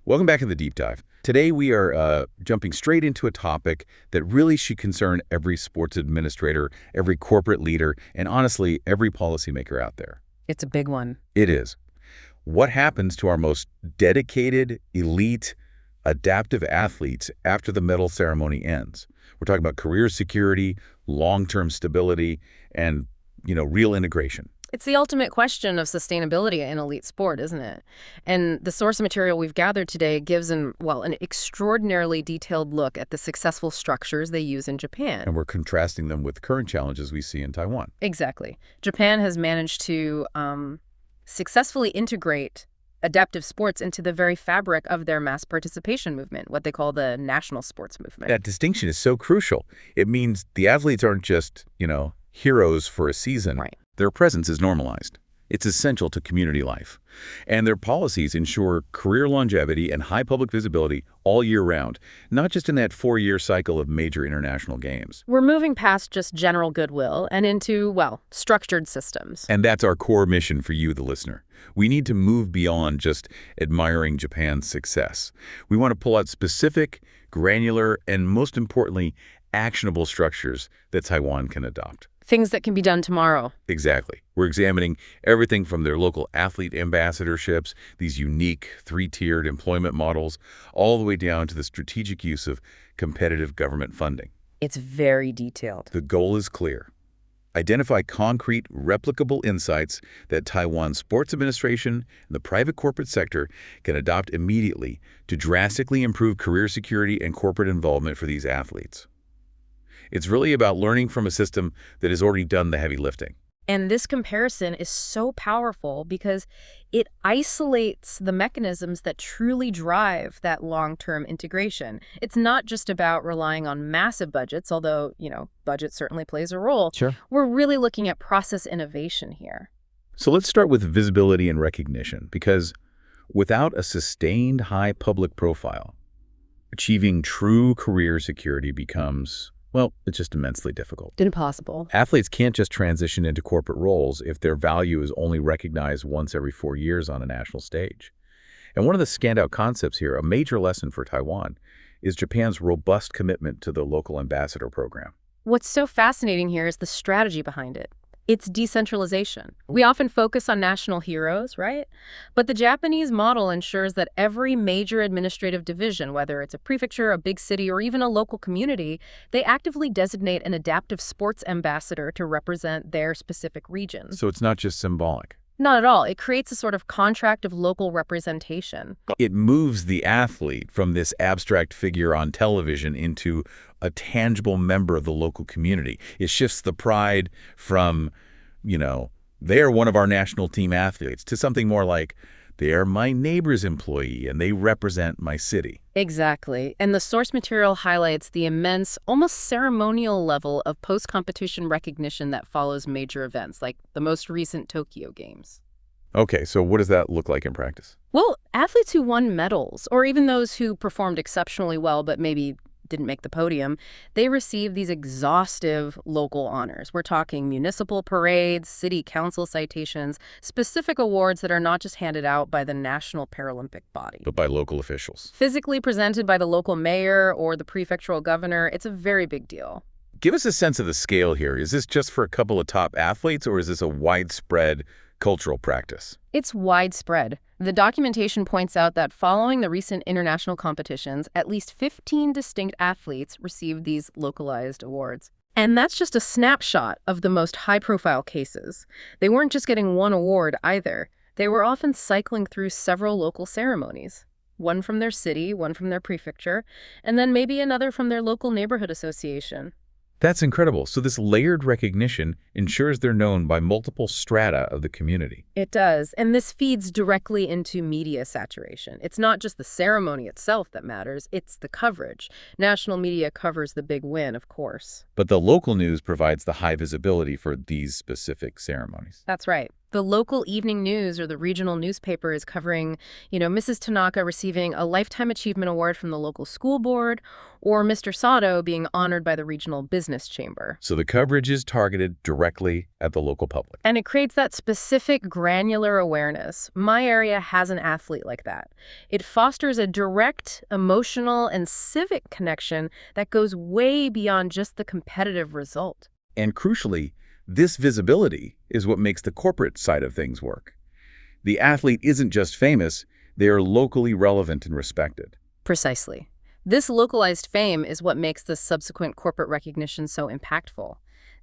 Welcome back to the deep dive. Today we are jumping straight into a topic that really should concern every sports administrator, every corporate leader, and honestly, every policymaker out there. It's a big one. It is. What happens to our most dedicated, elite, adaptive athletes after the medal ceremony ends? We're talking about career security, long-term stability, and, real integration. It's the ultimate question of sustainability in elite sport, isn't it? And the source material we've gathered today gives an extraordinarily detailed look at the successful structures they use in Japan. And we're contrasting them with current challenges we see in Taiwan. Exactly. Japan has managed to successfully integrate adaptive sports into the very fabric of their mass participation movement, what they call the national sports movement. That distinction is so crucial. It means the athletes aren't just, heroes for a season. Right. Their presence is normalized. It's essential to community life. And their policies ensure career longevity and high public visibility all year round, not just in that 4-year cycle of major international games. We're moving past just general goodwill and into, structured systems. And that's our core mission for you, the listener. We need to move beyond just admiring Japan's success. We want to pull out specific, granular, and most importantly, actionable structures that Taiwan can adopt. Things that can be done tomorrow. Exactly. We're examining everything from their local athlete ambassadorships, these unique 3-tiered employment models, all the way down to the strategic use of competitive government funding. It's very detailed. The goal is clear. Identify concrete, replicable insights that Taiwan's sports administration and the private corporate sector can adopt immediately to drastically improve career security and corporate involvement for these athletes. It's really about learning from a system that has already done the heavy lifting. And this comparison is so powerful because it isolates the mechanisms that truly drive that long-term integration. It's not just about relying on massive budgets, although, budget certainly plays a role. Sure. We're really looking at process innovation here. So let's start with visibility and recognition, because without a sustained high public profile, achieving true career security becomes, it's just immensely difficult. Impossible. Athletes can't just transition into corporate roles if their value is only recognized once every 4 years on a national stage. And one of the standout concepts here, a major lesson for Taiwan, is Japan's robust commitment to the local ambassador program. What's so fascinating here is the strategy behind it. It's decentralization. We often focus on national heroes, right? But the Japanese model ensures that every major administrative division, whether it's a prefecture, a big city, or even a local community, they actively designate an adaptive sports ambassador to represent their specific region. So it's not just symbolic. Not at all. It creates a sort of contract of local representation. It moves the athlete from this abstract figure on television into a tangible member of the local community. It shifts the pride from, they are one of our national team athletes to something more like, they are my neighbor's employee and they represent my city. Exactly. And the source material highlights the immense, almost ceremonial level of post-competition recognition that follows major events, like the most recent Tokyo Games. Okay, so what does that look like in practice? Well, athletes who won medals, or even those who performed exceptionally well but maybe didn't make the podium, they receive these exhaustive local honors. We're talking municipal parades, city council citations, specific awards that are not just handed out by the national Paralympic body, But by local officials. physically presented by the local mayor or the prefectural governor. It's a very big deal. Give us a sense of the scale here. Is this just for a couple of top athletes, or is this a widespread cultural practice? It's widespread. The documentation points out that following the recent international competitions, at least 15 distinct athletes received these localized awards. And that's just a snapshot of the most high-profile cases. They weren't just getting one award either. They were often cycling through several local ceremonies. One from their city, one from their prefecture, and then maybe another from their local neighborhood association. That's incredible. So this layered recognition ensures they're known by multiple strata of the community. It does, and this feeds directly into media saturation. It's not just the ceremony itself that matters, it's the coverage. National media covers the big win, of course. But the local news provides the high visibility for these specific ceremonies. That's right. The local evening news or the regional newspaper is covering, Mrs. Tanaka receiving a Lifetime Achievement Award from the local school board, or Mr. Sato being honored by the regional business chamber. So the coverage is targeted directly at the local public. And it creates that specific granular awareness. My area has an athlete like that. It fosters a direct, emotional, and civic connection that goes way beyond just the competitive result. And crucially, this visibility is what makes the corporate side of things work. The athlete isn't just famous, they are locally relevant and respected. Precisely. This localized fame is what makes the subsequent corporate recognition so impactful.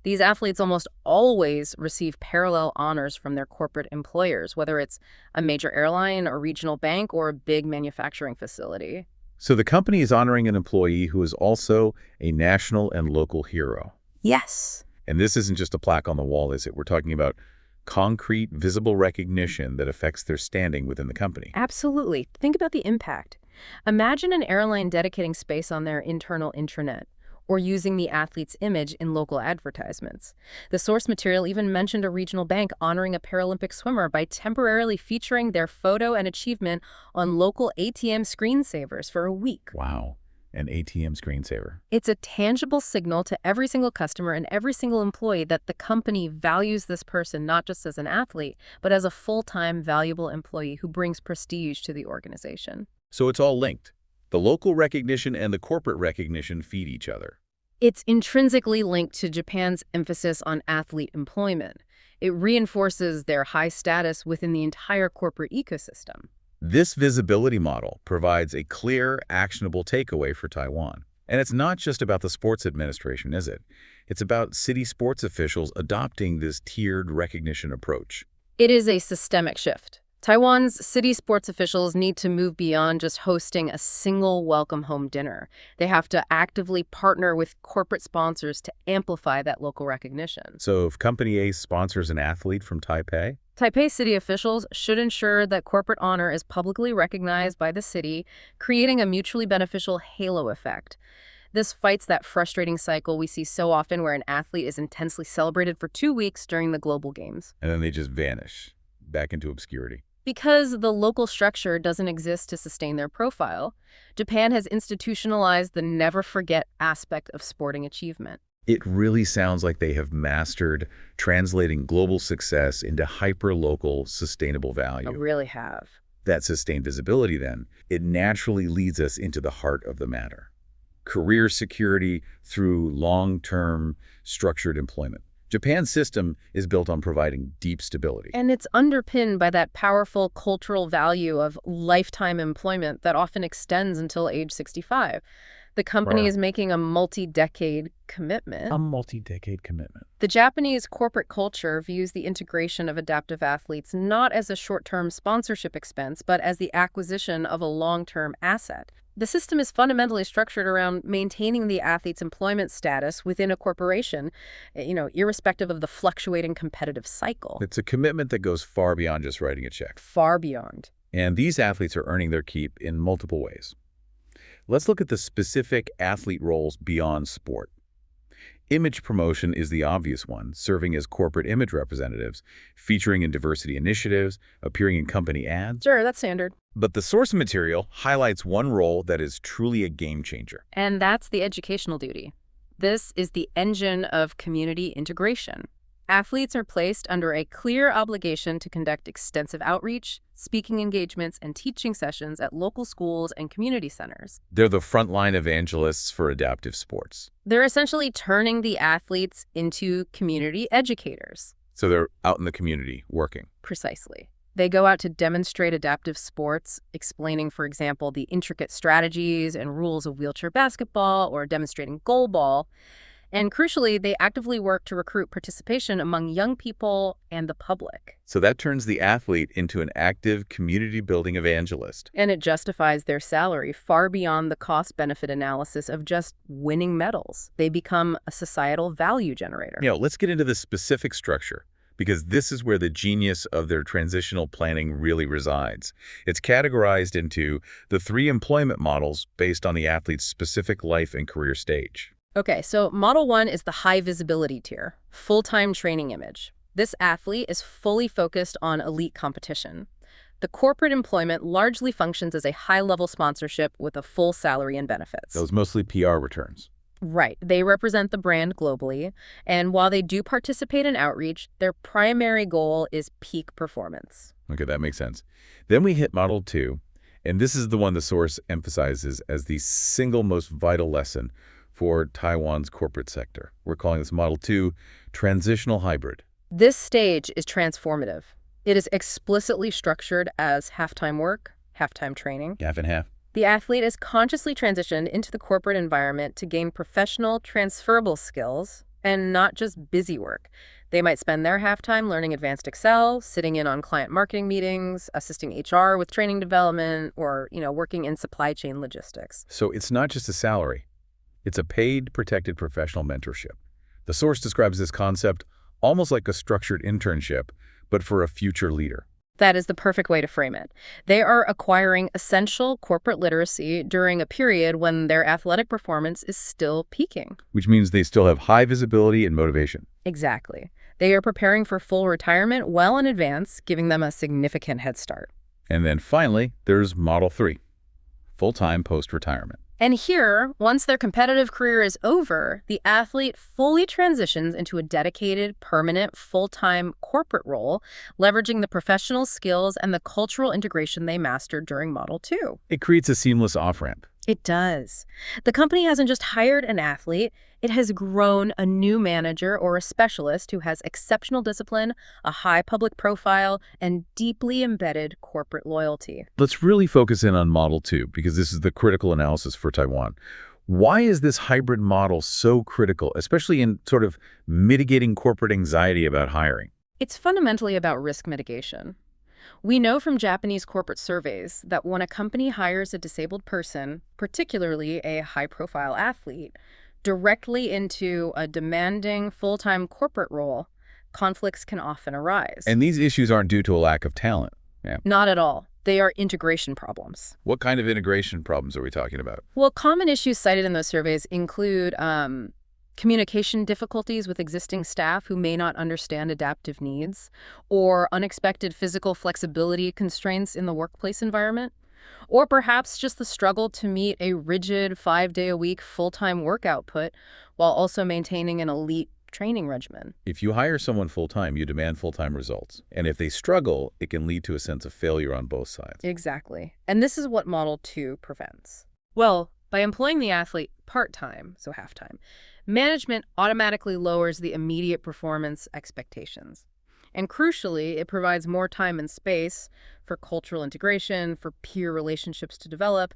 These athletes almost always receive parallel honors from their corporate employers, whether it's a major airline, a regional bank, or a big manufacturing facility. So the company is honoring an employee who is also a national and local hero. Yes. And this isn't just a plaque on the wall, is it? We're talking about concrete, visible recognition that affects their standing within the company. Absolutely. Think about the impact. Imagine an airline dedicating space on their internal intranet, or using the athlete's image in local advertisements. The source material even mentioned a regional bank honoring a Paralympic swimmer by temporarily featuring their photo and achievement on local ATM screensavers for a week. Wow. An ATM screensaver. It's a tangible signal to every single customer and every single employee that the company values this person not just as an athlete, but as a full-time, valuable employee who brings prestige to the organization. So it's all linked. The local recognition and the corporate recognition feed each other. It's intrinsically linked to Japan's emphasis on athlete employment. It reinforces their high status within the entire corporate ecosystem. This visibility model provides a clear, actionable takeaway for Taiwan. And it's not just about the sports administration, is it? It's about city sports officials adopting this tiered recognition approach. It is a systemic shift. Taiwan's city sports officials need to move beyond just hosting a single welcome home dinner. They have to actively partner with corporate sponsors to amplify that local recognition. So if Company A sponsors an athlete from Taipei, Taipei city officials should ensure that corporate honor is publicly recognized by the city, creating a mutually beneficial halo effect. This fights that frustrating cycle we see so often where an athlete is intensely celebrated for 2 weeks during the global games. and then they just vanish back into obscurity. Because the local structure doesn't exist to sustain their profile, Japan has institutionalized the never forget aspect of sporting achievement. It really sounds like they have mastered translating global success into hyper-local, sustainable value. I really have. That sustained visibility, then, it naturally leads us into the heart of the matter. Career security through long-term structured employment. Japan's system is built on providing deep stability. And it's underpinned by that powerful cultural value of lifetime employment that often extends until age 65. The company Right. is making a multi-decade commitment. A multi-decade commitment. The Japanese corporate culture views the integration of adaptive athletes not as a short-term sponsorship expense, but as the acquisition of a long-term asset. The system is fundamentally structured around maintaining the athlete's employment status within a corporation, irrespective of the fluctuating competitive cycle. It's a commitment that goes far beyond just writing a check. Far beyond. And these athletes are earning their keep in multiple ways. Let's look at the specific athlete roles beyond sport. Image promotion is the obvious one, serving as corporate image representatives, featuring in diversity initiatives, appearing in company ads. Sure, that's standard. But the source material highlights one role that is truly a game changer. And that's the educational duty. This is the engine of community integration. Athletes are placed under a clear obligation to conduct extensive outreach, speaking engagements, and teaching sessions at local schools and community centers. They're the frontline evangelists for adaptive sports. They're essentially turning the athletes into community educators. So they're out in the community working. Precisely. They go out to demonstrate adaptive sports, explaining, for example, the intricate strategies and rules of wheelchair basketball or demonstrating goalball. And crucially, they actively work to recruit participation among young people and the public. So that turns the athlete into an active community-building evangelist. And it justifies their salary far beyond the cost-benefit analysis of just winning medals. They become a societal value generator. Let's get into the specific structure, because this is where the genius of their transitional planning really resides. It's categorized into the 3 employment models based on the athlete's specific life and career stage. Okay, so Model 1 is the high visibility tier, full-time training image. This athlete is fully focused on elite competition. The corporate employment largely functions as a high-level sponsorship with a full salary and benefits. Those mostly PR returns. Right. They represent the brand globally, and while they do participate in outreach, their primary goal is peak performance. Okay, that makes sense. Then we hit Model 2, and this is the one the source emphasizes as the single most vital lesson for Taiwan's corporate sector. We're calling this Model 2 Transitional Hybrid. This stage is transformative. It is explicitly structured as half-time work, half-time training. Half and half. The athlete is consciously transitioned into the corporate environment to gain professional, transferable skills, and not just busy work. They might spend their half-time learning advanced Excel, sitting in on client marketing meetings, assisting HR with training development, or, working in supply chain logistics. So it's not just a salary. It's a paid, protected professional mentorship. The source describes this concept almost like a structured internship, but for a future leader. That is the perfect way to frame it. They are acquiring essential corporate literacy during a period when their athletic performance is still peaking. Which means they still have high visibility and motivation. Exactly. They are preparing for full retirement well in advance, giving them a significant head start. And then finally, there's Model 3, full-time post-retirement. And here, once their competitive career is over, the athlete fully transitions into a dedicated, permanent, full-time corporate role, leveraging the professional skills and the cultural integration they mastered during Model 2. It creates a seamless off-ramp. It does. The company hasn't just hired an athlete, it has grown a new manager or a specialist who has exceptional discipline, a high public profile, and deeply embedded corporate loyalty. Let's really focus in on Model 2, because this is the critical analysis for Taiwan. Why is this hybrid model so critical, especially in sort of mitigating corporate anxiety about hiring? It's fundamentally about risk mitigation. We know from Japanese corporate surveys that when a company hires a disabled person, particularly a high-profile athlete, directly into a demanding full-time corporate role, conflicts can often arise. And these issues aren't due to a lack of talent. Yeah. Not at all. They are integration problems. What kind of integration problems are we talking about? Well, common issues cited in those surveys include communication difficulties with existing staff who may not understand adaptive needs, or unexpected physical flexibility constraints in the workplace environment, or perhaps just the struggle to meet a rigid 5-day-a-week full-time work output while also maintaining an elite training regimen. If you hire someone full-time, you demand full-time results. And if they struggle, it can lead to a sense of failure on both sides. Exactly. And this is what Model 2 prevents. Well, by employing the athlete part-time, so half-time, management automatically lowers the immediate performance expectations. And crucially, it provides more time and space for cultural integration, for peer relationships to develop,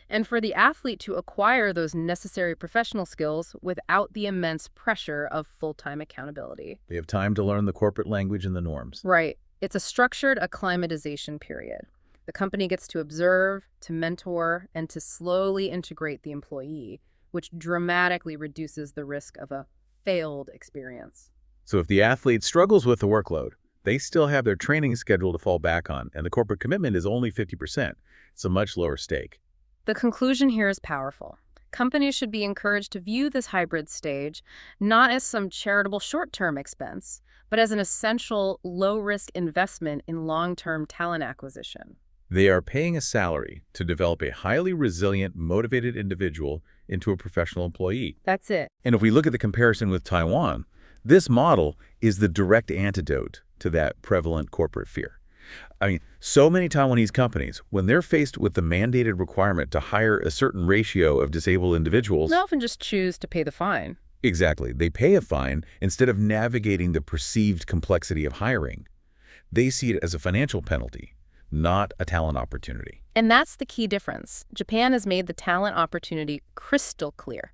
and for the athlete to acquire those necessary professional skills without the immense pressure of full-time accountability. They have time to learn the corporate language and the norms. Right. It's a structured acclimatization period. The company gets to observe, to mentor, and to slowly integrate the employee, which dramatically reduces the risk of a failed experience. So if the athlete struggles with the workload, they still have their training schedule to fall back on, and the corporate commitment is only 50%. It's a much lower stake. The conclusion here is powerful. Companies should be encouraged to view this hybrid stage not as some charitable short-term expense, but as an essential low-risk investment in long-term talent acquisition. They are paying a salary to develop a highly resilient, motivated individual into a professional employee. That's it. And if we look at the comparison with Taiwan, this model is the direct antidote to that prevalent corporate fear. I mean, so many Taiwanese companies, when they're faced with the mandated requirement to hire a certain ratio of disabled individuals, They often just choose to pay the fine. exactly, they pay a fine instead of navigating the perceived complexity of hiring. They see it as a financial penalty, not a talent opportunity. And that's the key difference. Japan has made the talent opportunity crystal clear.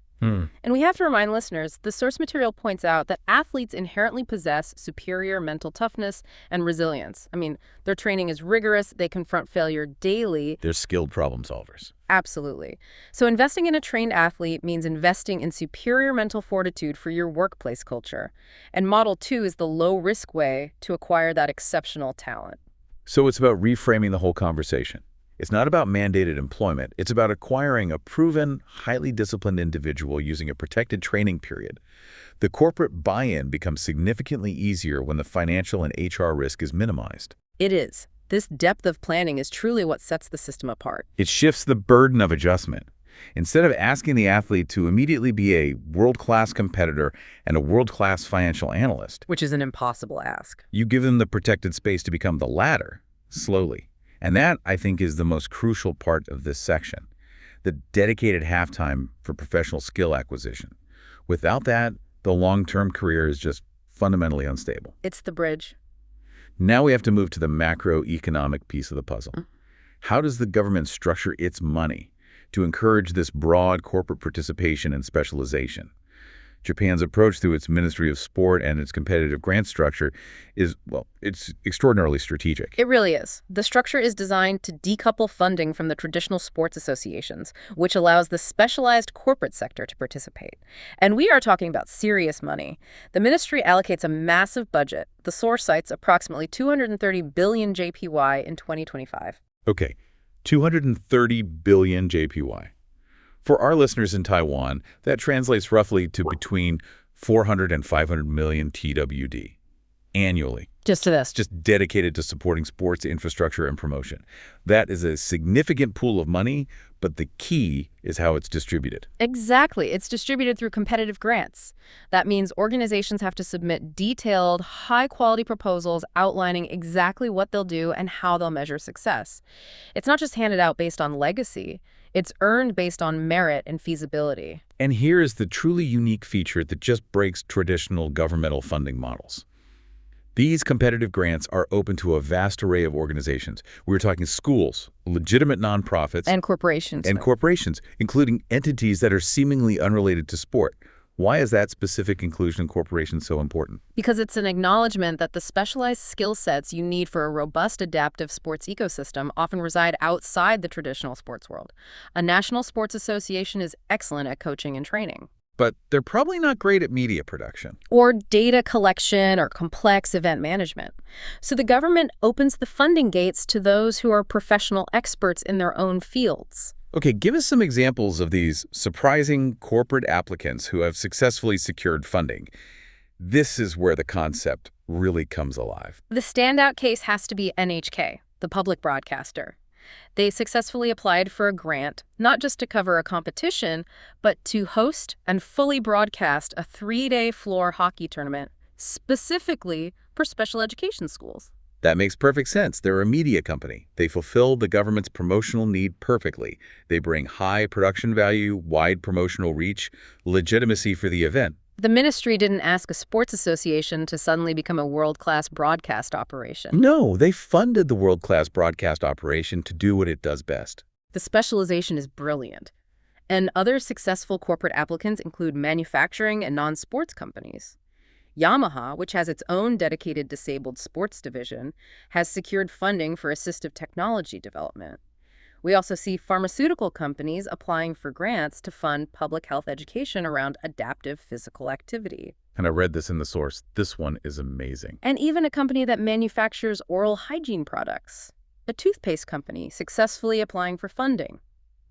And we have to remind listeners, the source material points out that athletes inherently possess superior mental toughness and resilience. I mean, their training is rigorous, they confront failure daily. They're skilled problem solvers. Absolutely. So investing in a trained athlete means investing in superior mental fortitude for your workplace culture. And Model 2 is the low-risk way to acquire that exceptional talent. So it's about reframing the whole conversation. It's not about mandated employment. It's about acquiring a proven, highly disciplined individual using a protected training period. The corporate buy-in becomes significantly easier when the financial and HR risk is minimized. It is. This depth of planning is truly what sets the system apart. It shifts the burden of adjustment. Instead of asking the athlete to immediately be a world-class competitor and a world-class financial analyst, Which is an impossible ask. you give them the protected space to become the latter, slowly. And that, I think, is the most crucial part of this section, the dedicated halftime for professional skill acquisition. Without that, the long-term career is just fundamentally unstable. It's the bridge. Now we have to move to the macroeconomic piece of the puzzle. How does the government structure its money to encourage this broad corporate participation and specialization? Japan's approach through its Ministry of Sport and its competitive grant structure is, well, it's extraordinarily strategic. It really is. The structure is designed to decouple funding from the traditional sports associations, which allows the specialized corporate sector to participate. And we are talking about serious money. The ministry allocates a massive budget. The source cites approximately 230 billion JPY in 2025. Okay, 230 billion JPY. For our listeners in Taiwan, that translates roughly to between 400 and 500 million TWD annually. Just to this. Just dedicated to supporting sports infrastructure and promotion. That is a significant pool of money, but the key is how it's distributed. Exactly. It's distributed through competitive grants. That means organizations have to submit detailed, high-quality proposals outlining exactly what they'll do and how they'll measure success. It's not just handed out based on legacy. It's earned based on merit and feasibility. And here is the truly unique feature that just breaks traditional governmental funding models. These competitive grants are open to a vast array of organizations. We're talking schools, legitimate nonprofits, And corporations. and corporations, including entities that are seemingly unrelated to sport. Why is that specific inclusion in corporations so important? Because it's an acknowledgement that the specialized skill sets you need for a robust adaptive sports ecosystem often reside outside the traditional sports world. A national sports association is excellent at coaching and training. But they're probably not great at media production. Or data collection or complex event management. So the government opens the funding gates to those who are professional experts in their own fields. Okay, give us some examples of these surprising corporate applicants who have successfully secured funding. This is where the concept really comes alive. The standout case has to be NHK, the public broadcaster. They successfully applied for a grant, not just to cover a competition, but to host and fully broadcast a 3-day floor hockey tournament, specifically for special education schools. That makes perfect sense. They're a media company. They fulfill the government's promotional need perfectly. They bring high production value, wide promotional reach, legitimacy for the event. The ministry didn't ask a sports association to suddenly become a world-class broadcast operation. No, they funded the world-class broadcast operation to do what it does best. The specialization is brilliant. And other successful corporate applicants include manufacturing and non-sports companies. Yamaha, which has its own dedicated disabled sports division, has secured funding for assistive technology development. We also see pharmaceutical companies applying for grants to fund public health education around adaptive physical activity. And I read this in the source. This one is amazing. And even a company that manufactures oral hygiene products. A toothpaste company successfully applying for funding.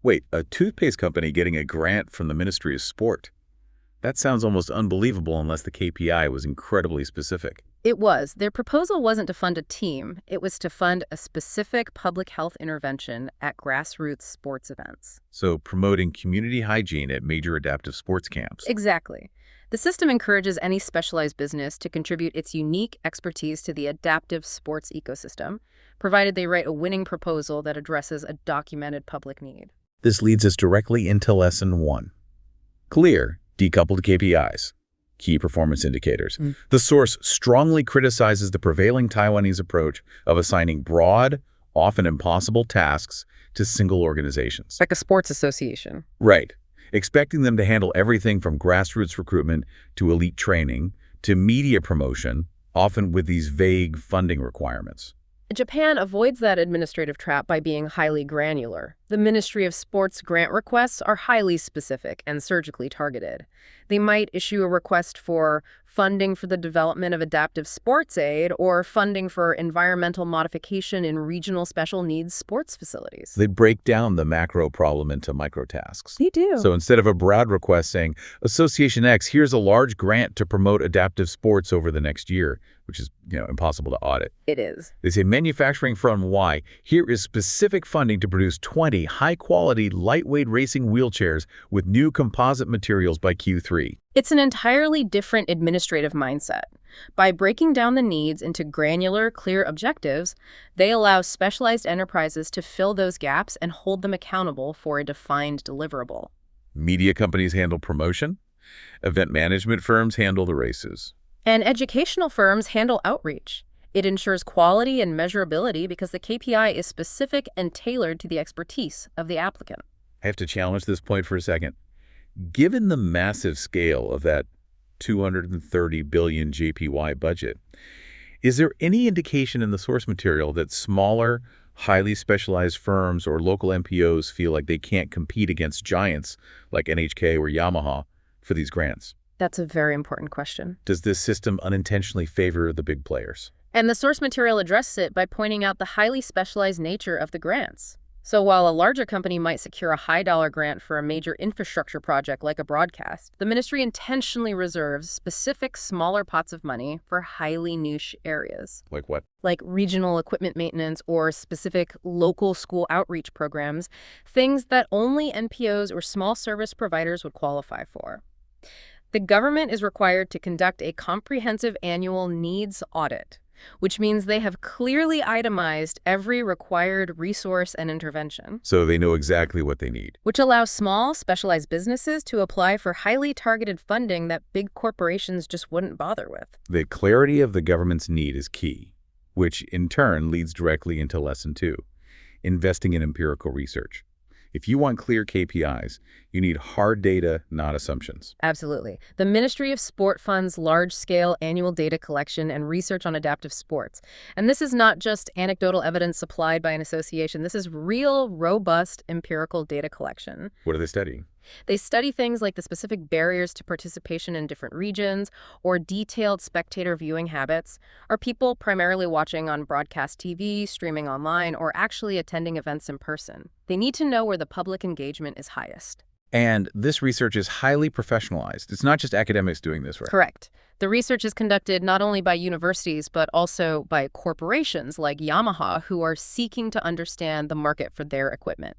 Wait, a toothpaste company getting a grant from the Ministry of Sport? That sounds almost unbelievable unless the KPI was incredibly specific. It was. Their proposal wasn't to fund a team. It was to fund a specific public health intervention at grassroots sports events. So promoting community hygiene at major adaptive sports camps. Exactly. The system encourages any specialized business to contribute its unique expertise to the adaptive sports ecosystem, provided they write a winning proposal that addresses a documented public need. This leads us directly into Lesson 1. Clear, decoupled KPIs. Key performance indicators. The source strongly criticizes the prevailing Taiwanese approach of assigning broad, often impossible tasks to single organizations. Like a sports association. Right. Expecting them to handle everything from grassroots recruitment to elite training to media promotion, often with these vague funding requirements. Japan avoids that administrative trap by being highly granular. The Ministry of Sports grant requests are highly specific and surgically targeted. They might issue a request for funding for the development of adaptive sports aid or funding for environmental modification in regional special needs sports facilities. They break down the macro problem into micro tasks. They do. So instead of a broad request saying, Association X, here's a large grant to promote adaptive sports over the next year, which is, impossible to audit. It is. They say manufacturing firm Y, here is specific funding to produce 20 high-quality, lightweight racing wheelchairs with new composite materials by Q3. It's an entirely different administrative mindset. By breaking down the needs into granular, clear objectives, they allow specialized enterprises to fill those gaps and hold them accountable for a defined deliverable. Media companies handle promotion. Event management firms handle the races. And educational firms handle outreach. It ensures quality and measurability because the KPI is specific and tailored to the expertise of the applicant. I have to challenge this point for a second. Given the massive scale of that 230 billion JPY budget, is there any indication in the source material that smaller, highly specialized firms or local MPOs feel like they can't compete against giants like NHK or Yamaha for these grants? That's a very important question. Does this system unintentionally favor the big players? And the source material addresses it by pointing out the highly specialized nature of the grants. So while a larger company might secure a high-dollar grant for a major infrastructure project like a broadcast, the ministry intentionally reserves specific smaller pots of money for highly niche areas. Like what? Like regional equipment maintenance or specific local school outreach programs, things that only NPOs or small service providers would qualify for. The government is required to conduct a comprehensive annual needs audit, which means they have clearly itemized every required resource and intervention. So they know exactly what they need. Which allows small, specialized businesses to apply for highly targeted funding that big corporations just wouldn't bother with. The clarity of the government's need is key, which in turn leads directly into Lesson 2, investing in empirical research. If you want clear KPIs, you need hard data, not assumptions. Absolutely. The Ministry of Sport funds large-scale annual data collection and research on adaptive sports. And this is not just anecdotal evidence supplied by an association. This is real, robust, empirical data collection. What are they studying? They study things like the specific barriers to participation in different regions or detailed spectator viewing habits. Are people primarily watching on broadcast TV, streaming online, or actually attending events in person? They need to know where the public engagement is highest. And this research is highly professionalized. It's not just academics doing this work. Correct. The research is conducted not only by universities, but also by corporations like Yamaha, who are seeking to understand the market for their equipment.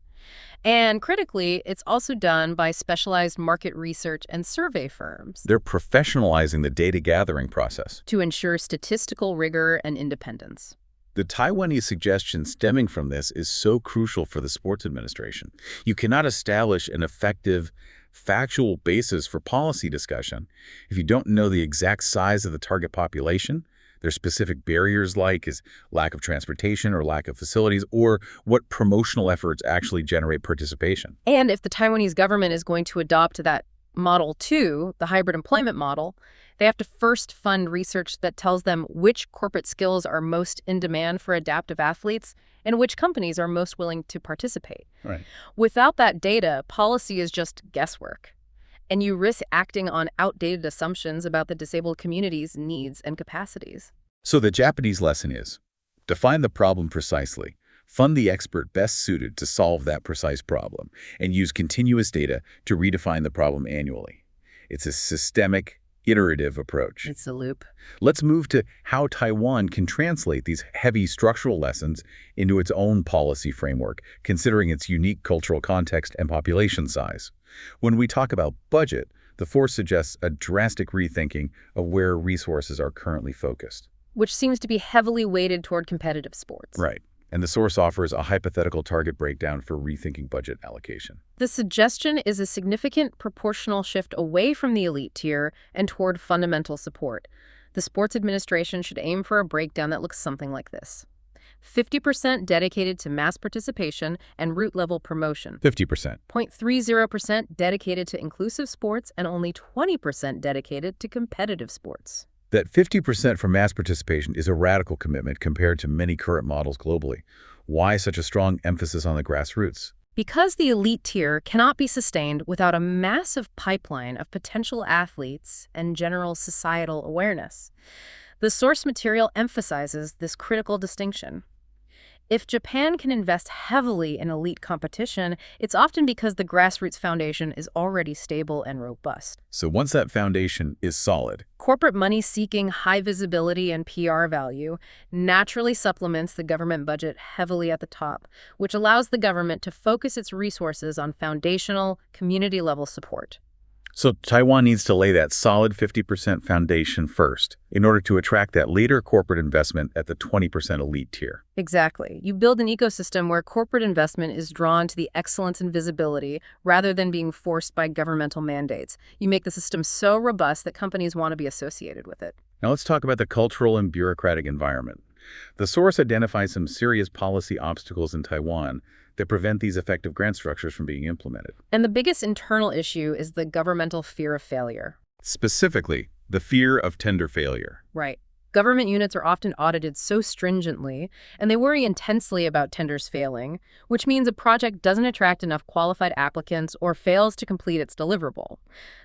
And critically, it's also done by specialized market research and survey firms. They're professionalizing the data gathering process to ensure statistical rigor and independence. The Taiwanese suggestion stemming from this is so crucial for the sports administration. You cannot establish an effective, factual basis for policy discussion if you don't know the exact size of the target population, their specific barriers like is lack of transportation or lack of facilities, or what promotional efforts actually generate participation. And if the Taiwanese government is going to adopt that model 2, the hybrid employment model, they have to first fund research that tells them which corporate skills are most in demand for adaptive athletes and which companies are most willing to participate. Right. Without that data, policy is just guesswork. And you risk acting on outdated assumptions about the disabled community's needs and capacities. So the Japanese lesson is, define the problem precisely, fund the expert best suited to solve that precise problem, and use continuous data to redefine the problem annually. It's a systemic, iterative approach. It's a loop. Let's move to how Taiwan can translate these heavy structural lessons into its own policy framework, considering its unique cultural context and population size. When we talk about budget, the force suggests a drastic rethinking of where resources are currently focused. Which seems to be heavily weighted toward competitive sports. Right. And the source offers a hypothetical target breakdown for rethinking budget allocation. The suggestion is a significant proportional shift away from the elite tier and toward fundamental support. The sports administration should aim for a breakdown that looks something like this. 50% dedicated to mass participation and root-level promotion. 50%. 0.30% dedicated to inclusive sports and only 20% dedicated to competitive sports. That 50% for mass participation is a radical commitment compared to many current models globally. Why such a strong emphasis on the grassroots? Because the elite tier cannot be sustained without a massive pipeline of potential athletes and general societal awareness. The source material emphasizes this critical distinction. If Japan can invest heavily in elite competition, it's often because the grassroots foundation is already stable and robust. So once that foundation is solid, Corporate money seeking high visibility and PR value naturally supplements the government budget heavily at the top, which allows the government to focus its resources on foundational, community-level support. so Taiwan needs to lay that solid 50% foundation first in order to attract that later corporate investment at the 20% elite tier. Exactly. You build an ecosystem where corporate investment is drawn to the excellence and visibility rather than being forced by governmental mandates. You make the system so robust that companies want to be associated with it. Now let's talk about the cultural and bureaucratic environment. The source identifies some serious policy obstacles in Taiwan that prevent these effective grant structures from being implemented. And the biggest internal issue is the governmental fear of failure. Specifically, the fear of tender failure. Right. Government units are often audited so stringently, and they worry intensely about tenders failing, which means a project doesn't attract enough qualified applicants or fails to complete its deliverable.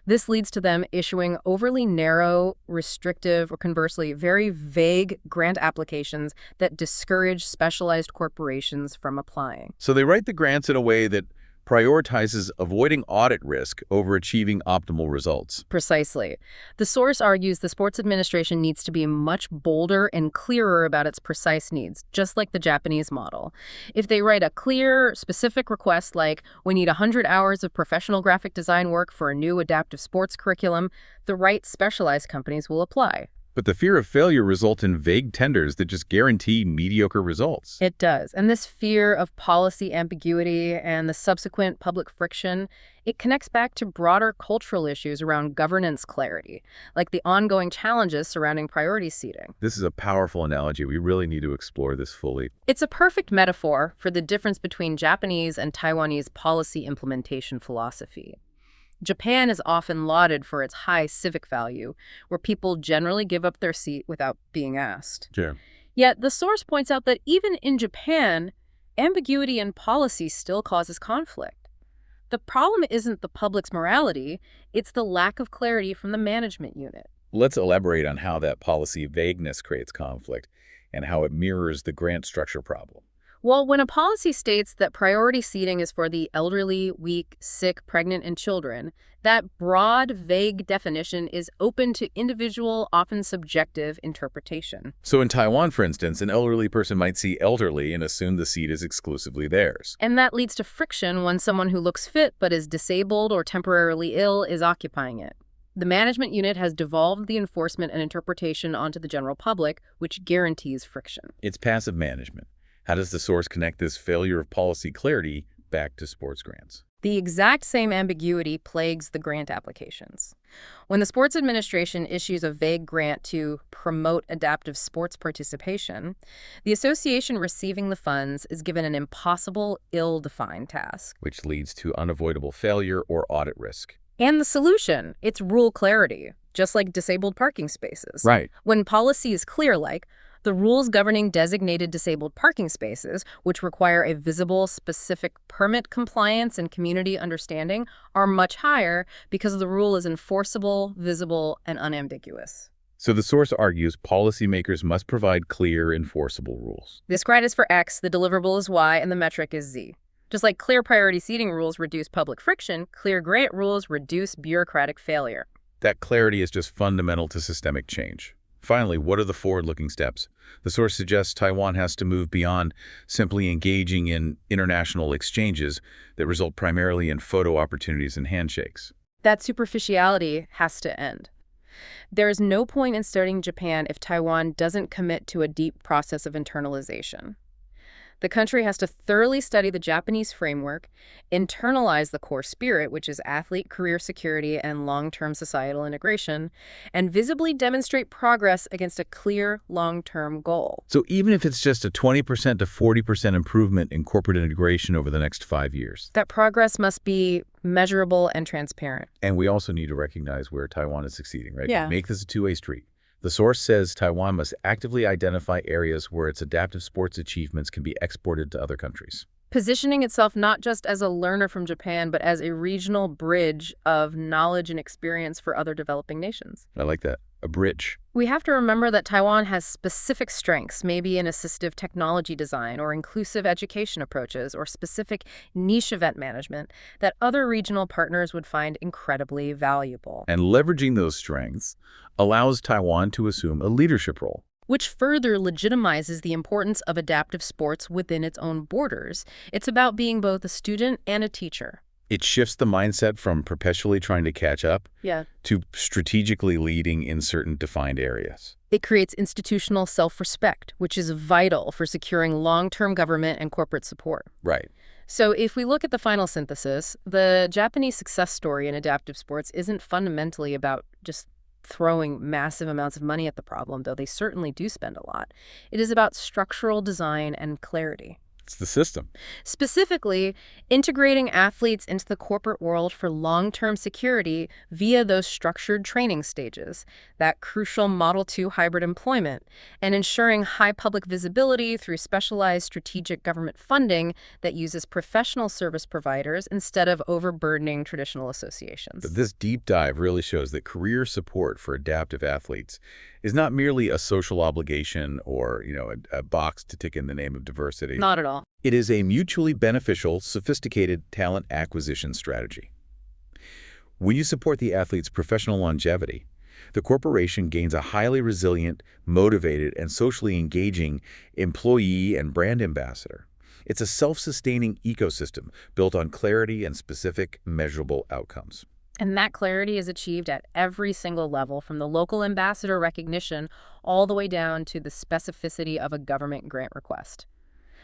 This leads to them issuing overly narrow, restrictive, or conversely, very vague grant applications that discourage specialized corporations from applying. So they write the grants in a way that prioritizes avoiding audit risk over achieving optimal results. Precisely. The source argues the sports administration needs to be much bolder and clearer about its precise needs, just like the Japanese model. If they write a clear, specific request like, we need 100 hours of professional graphic design work for a new adaptive sports curriculum, the right specialized companies will apply. But the fear of failure results in vague tenders that just guarantee mediocre results. It does. And this fear of policy ambiguity and the subsequent public friction, it connects back to broader cultural issues around governance clarity, like the ongoing challenges surrounding priority seating. This is a powerful analogy. We really need to explore this fully. It's a perfect metaphor for the difference between Japanese and Taiwanese policy implementation philosophy. Japan is often lauded for its high civic value, where people generally give up their seat without being asked. Sure. Yet the source points out that even in Japan, ambiguity in policy still causes conflict. The problem isn't the public's morality, it's the lack of clarity from the management unit. Let's elaborate on how that policy vagueness creates conflict and how it mirrors the grant structure problem. Well, when a policy states that priority seating is for the elderly, weak, sick, pregnant, and children, that broad, vague definition is open to individual, often subjective interpretation. So in Taiwan, for instance, an elderly person might see elderly and assume the seat is exclusively theirs. And that leads to friction when someone who looks fit but is disabled or temporarily ill is occupying it. The management unit has devolved the enforcement and interpretation onto the general public, which guarantees friction. It's passive management. How does the source connect this failure of policy clarity back to sports grants? The exact same ambiguity plagues the grant applications. When the Sports Administration issues a vague grant to promote adaptive sports participation, the association receiving the funds is given an impossible, ill-defined task. Which leads to unavoidable failure or audit risk. And the solution, it's rule clarity, just like disabled parking spaces. Right. When policy is clear, like the rules governing designated disabled parking spaces, which require a visible, specific permit compliance and community understanding, are much higher because the rule is enforceable, visible, and unambiguous. So the source argues policymakers must provide clear, enforceable rules. This grant is for X, the deliverable is Y, and the metric is Z. Just like clear priority seating rules reduce public friction, clear grant rules reduce bureaucratic failure. That clarity is just fundamental to systemic change. Finally, what are the forward-looking steps? The source suggests Taiwan has to move beyond simply engaging in international exchanges that result primarily in photo opportunities and handshakes. That superficiality has to end. There is no point in starting Japan if Taiwan doesn't commit to a deep process of internalization. The country has to thoroughly study the Japanese framework, internalize the core spirit, which is athlete career security and long-term societal integration, and visibly demonstrate progress against a clear long-term goal. So even if it's just a 20% to 40% improvement in corporate integration over the next 5 years. That progress must be measurable and transparent. And we also need to recognize where Taiwan is succeeding, right? Yeah. Make this a two-way street. The source says Taiwan must actively identify areas where its adaptive sports achievements can be exported to other countries. positioning itself not just as a learner from Japan, but as a regional bridge of knowledge and experience for other developing nations. I like that. A bridge. We have to remember that Taiwan has specific strengths, maybe in assistive technology design or inclusive education approaches or specific niche event management that other regional partners would find incredibly valuable. And leveraging those strengths allows Taiwan to assume a leadership role. Which further legitimizes the importance of adaptive sports within its own borders. It's about being both a student and a teacher. It shifts the mindset from perpetually trying to catch up to strategically leading in certain defined areas. It creates institutional self-respect, which is vital for securing long-term government and corporate support. Right. So if we look at the final synthesis, the Japanese success story in adaptive sports isn't fundamentally about just throwing massive amounts of money at the problem, though they certainly do spend a lot. It is about structural design and clarity. It's the system. Specifically, integrating athletes into the corporate world for long-term security via those structured training stages, that crucial Model 2 hybrid employment, and ensuring high public visibility through specialized strategic government funding that uses professional service providers instead of overburdening traditional associations. But this deep dive really shows that career support for adaptive athletes is not merely a social obligation or, a box to tick in the name of diversity. Not at all. It is a mutually beneficial, sophisticated talent acquisition strategy. When you support the athlete's professional longevity, the corporation gains a highly resilient, motivated, and socially engaging employee and brand ambassador. It's a self-sustaining ecosystem built on clarity and specific, measurable outcomes. And that clarity is achieved at every single level, from the local ambassador recognition all the way down to the specificity of a government grant request.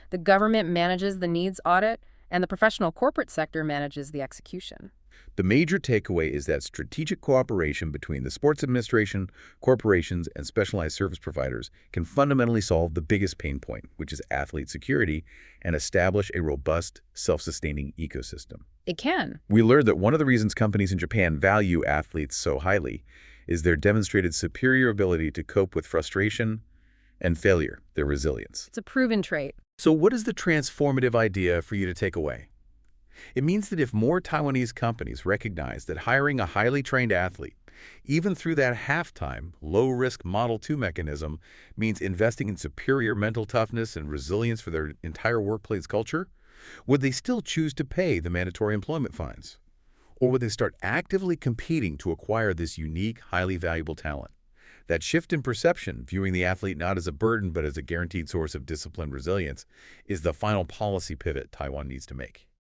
The government manages the needs audit, and the professional corporate sector manages the execution. The major takeaway is that strategic cooperation between the sports administration, corporations, and specialized service providers can fundamentally solve the biggest pain point, which is athlete security, and establish a robust, self-sustaining ecosystem. It can. We learned that one of the reasons companies in Japan value athletes so highly is their demonstrated superior ability to cope with frustration and failure, their resilience. It's a proven trait. So what is the transformative idea for you to take away? It means that if more Taiwanese companies recognize that hiring a highly trained athlete, even through that half-time, low-risk Model 2 mechanism, means investing in superior mental toughness and resilience for their entire workplace culture, would they still choose to pay the mandatory employment fines? Or would they start actively competing to acquire this unique, highly valuable talent? That shift in perception, viewing the athlete not as a burden but as a guaranteed source of disciplined resilience, is the final policy pivot Taiwan needs to make.